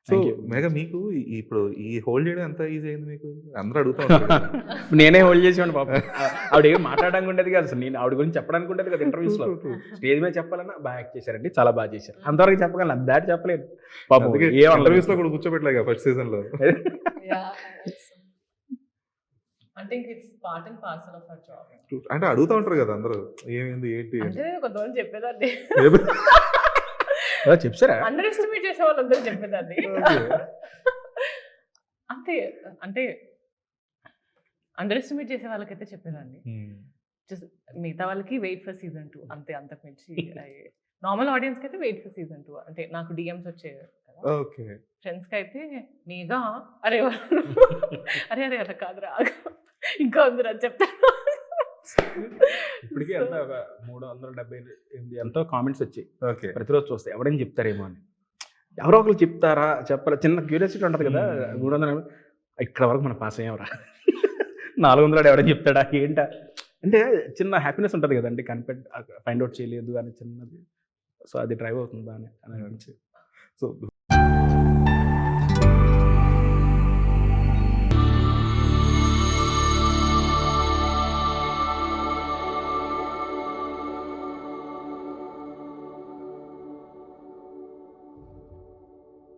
So Megha మీకు ఇప్పుడు ఈ హోల్డ్ చేయడం ఎంత ఈజీ అయింది మీకు? అందరూ అడుగుతా ఉంటారు కదా. నేనే హోల్డ్ చేసేవాడిని పాపం. ఆవిడ ఏం మాట్లాడడానికి ఉండేది కాదు అసలు. నేను ఆవిడ గురించి చెప్పడానికి ఉండేది కదా ఇంటర్వ్యూస్లో. స్టేజ్ మీద చెప్పాలన్నా బాగా యాక్ట్ చేశారండి, చాలా బాగా చేశారు, అంతవరకు చెప్పగలను, అది దాటి చెప్పలేదు పాపం. అందుకే ఏమన్నా ఇంటర్వ్యూస్ లో కూడా కూర్చోబెట్టలేక ఫస్ట్ సీజన్ లో. Yeah, I think it's part and parcel of our job. అంటే అడుగుతా ఉంటారు కదా అందరూ, ఏమైంది ఏంటి అని. అంటే కొంతమంది చెప్పేదాన్ని, చెప్పారా? అండర్ ఎస్టిమేట్ చేసే వాళ్ళందరూ చెప్పేదాన్ని. అంతే, అంటే అండర్ ఎస్టిమేట్ చేసే వాళ్ళకైతే చెప్పేదాన్ని. Just మిగతా వాళ్ళకి వెయిట్ ఫర్ సీజన్ 2 అంతే, అంతకు మించి నార్మల్ ఆడియన్స్ కి అయితే వెయిట్ ఫర్ సీజన్ 2. అంటే నాకు డిఎమ్స్ వచ్చేవి కదా ఓకే. ఫ్రెండ్స్ కి అయితే మీగా అరే అరే అరే అలా కాదురా ఇంకా ఉందిరా చెప్తాను. ఇప్పటికీ ఎంత ఒక 378 ఎంతో కామెంట్స్ వచ్చాయి ఓకే. ప్రతిరోజు చూస్తే, ఎవరైనా చెప్తారేమో అని. ఎవరో ఒకరు చెప్తారా చెప్పాలి, చిన్న క్యూరియాసిటీ ఉంటుంది కదా. 300 ఇక్కడ వరకు మనం పాస్ అయ్యామరా, 400 ఎవరైనా చెప్తాడా ఏంటా అంటే చిన్న హ్యాపీనెస్ ఉంటుంది కదండి, ఫైండ్ అవుట్ చేయలేదు అని చిన్నది. సో అది డ్రైవ్ అవుతుంది బాగానే అని. సో